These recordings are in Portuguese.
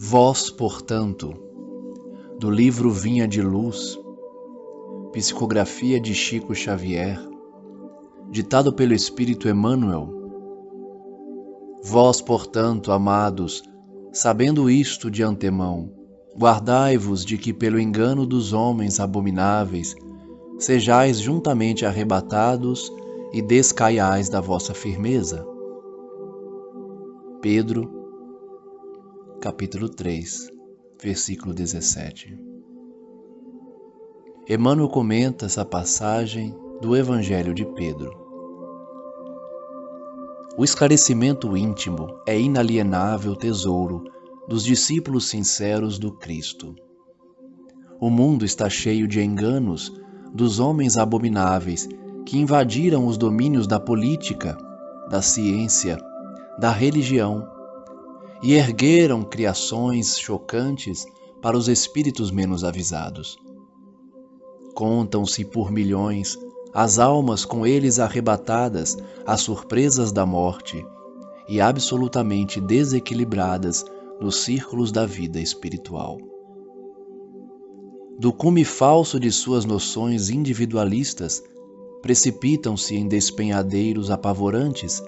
Vós, portanto, do livro Vinha de Luz, psicografia de Chico Xavier, ditado pelo Espírito Emmanuel. Vós, portanto, amados, sabendo isto de antemão, guardai-vos de que pelo engano dos homens abomináveis sejais juntamente arrebatados e descaiais da vossa firmeza. Pedro, capítulo 3, versículo 17. Emmanuel comenta essa passagem do Evangelho de Pedro. O esclarecimento íntimo é inalienável tesouro dos discípulos sinceros do Cristo. O mundo está cheio de enganos dos homens abomináveis que invadiram os domínios da política, da ciência, da religião e ergueram criações chocantes para os espíritos menos avisados. Contam-se por milhões as almas com eles arrebatadas às surpresas da morte e absolutamente desequilibradas nos círculos da vida espiritual. Do cume falso de suas noções individualistas, precipitam-se em despenhadeiros apavorantes,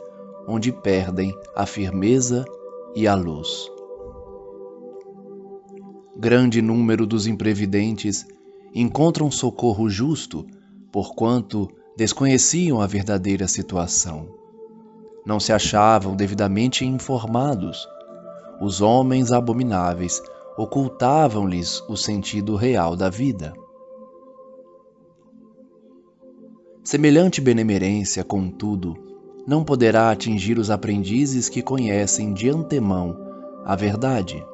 onde perdem a firmeza e a luz. Grande número dos imprevidentes encontram socorro justo, porquanto desconheciam a verdadeira situação. Não se achavam devidamente informados. Os homens abomináveis ocultavam-lhes o sentido real da vida. Semelhante benemerência, contudo, não poderá atingir os aprendizes que conhecem de antemão a verdade.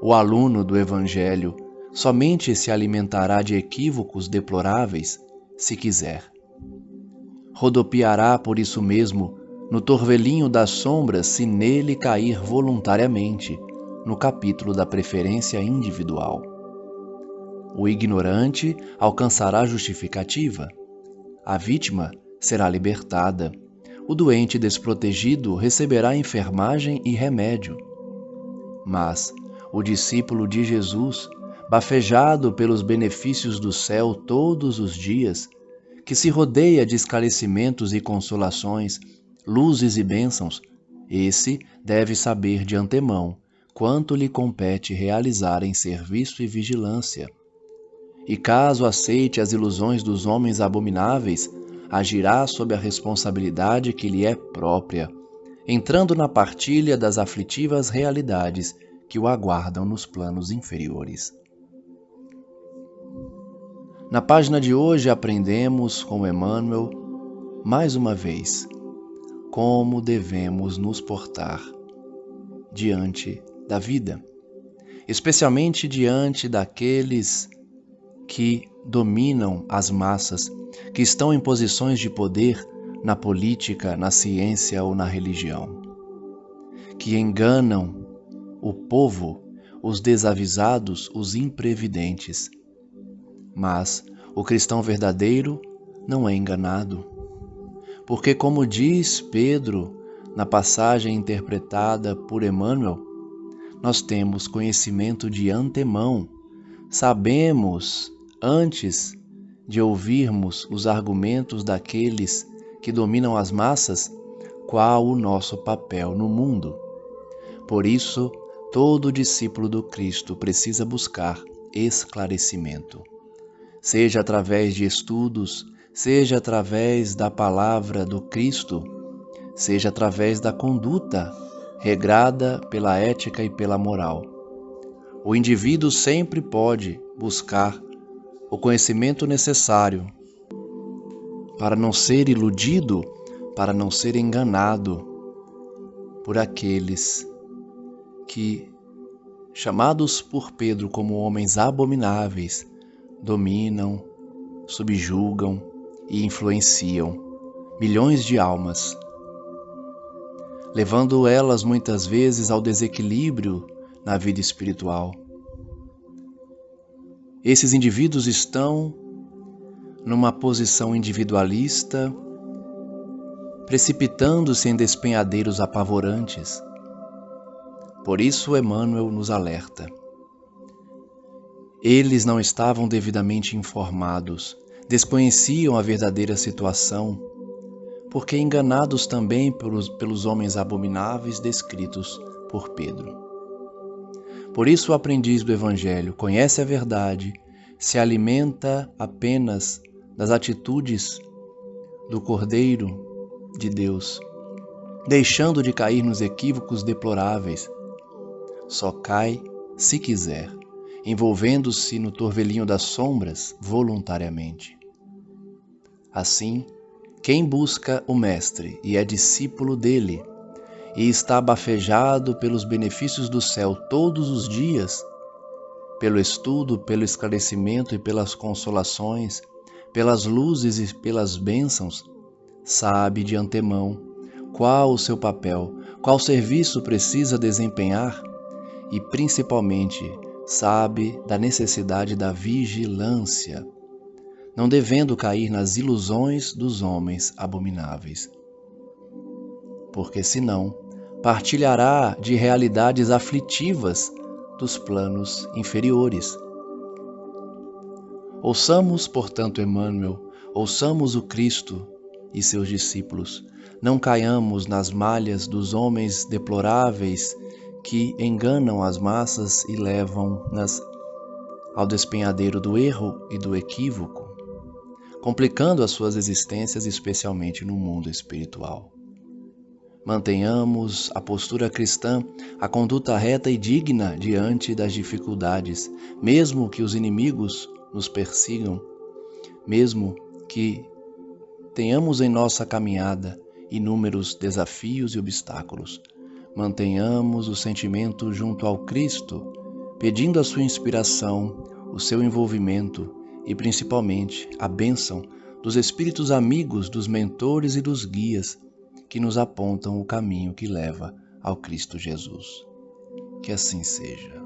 O aluno do Evangelho somente se alimentará de equívocos deploráveis, se quiser. Rodopiará por isso mesmo no torvelinho das sombras se nele cair voluntariamente, no capítulo da preferência individual. O ignorante alcançará justificativa, a vítima será libertada, o doente desprotegido receberá enfermagem e remédio. Mas o discípulo de Jesus, bafejado pelos benefícios do céu todos os dias, que se rodeia de esclarecimentos e consolações, luzes e bênçãos, esse deve saber de antemão quanto lhe compete realizar em serviço e vigilância. E caso aceite as ilusões dos homens abomináveis, agirá sob a responsabilidade que lhe é própria, entrando na partilha das aflitivas realidades que o aguardam nos planos inferiores. Na página de hoje aprendemos com Emmanuel, mais uma vez, como devemos nos portar diante da vida, especialmente diante daqueles que dominam as massas, que estão em posições de poder na política, na ciência ou na religião, que enganam o povo, os desavisados, os imprevidentes. Mas o cristão verdadeiro não é enganado, porque, como diz Pedro na passagem interpretada por Emmanuel, nós temos conhecimento de antemão, sabemos antes de ouvirmos os argumentos daqueles que dominam as massas, qual o nosso papel no mundo. Por isso, todo discípulo do Cristo precisa buscar esclarecimento, seja através de estudos, seja através da palavra do Cristo, seja através da conduta regrada pela ética e pela moral. O indivíduo sempre pode buscar o conhecimento necessário para não ser iludido, para não ser enganado por aqueles que, chamados por Pedro como homens abomináveis, dominam, subjugam e influenciam milhões de almas, levando elas muitas vezes ao desequilíbrio na vida espiritual. Esses indivíduos estão numa posição individualista, precipitando-se em despenhadeiros apavorantes, Por isso Emmanuel nos alerta. Eles não estavam devidamente informados, desconheciam a verdadeira situação, porque enganados também pelos homens abomináveis descritos por Pedro. Por isso o aprendiz do Evangelho conhece a verdade, se alimenta apenas das atitudes do Cordeiro de Deus, deixando de cair nos equívocos deploráveis. Só cai, se quiser, envolvendo-se no torvelinho das sombras voluntariamente. Assim, quem busca o Mestre e é discípulo dele, e está abafejado pelos benefícios do céu todos os dias, pelo estudo, pelo esclarecimento e pelas consolações, pelas luzes e pelas bênçãos, sabe de antemão qual o seu papel, qual serviço precisa desempenhar e, principalmente, sabe da necessidade da vigilância, não devendo cair nas ilusões dos homens abomináveis. Porque senão partilhará de realidades aflitivas dos planos inferiores. Ouçamos, portanto, Emmanuel, ouçamos o Cristo e seus discípulos. Não caiamos nas malhas dos homens deploráveis que enganam as massas e levam-nas ao despenhadeiro do erro e do equívoco, complicando as suas existências, especialmente no mundo espiritual. Mantenhamos a postura cristã, a conduta reta e digna diante das dificuldades, mesmo que os inimigos nos persigam, mesmo que tenhamos em nossa caminhada inúmeros desafios e obstáculos. Mantenhamos o sentimento junto ao Cristo, pedindo a sua inspiração, o seu envolvimento e, principalmente, a bênção dos espíritos amigos, dos mentores e dos guias que nos apontam o caminho que leva ao Cristo Jesus. Que assim seja.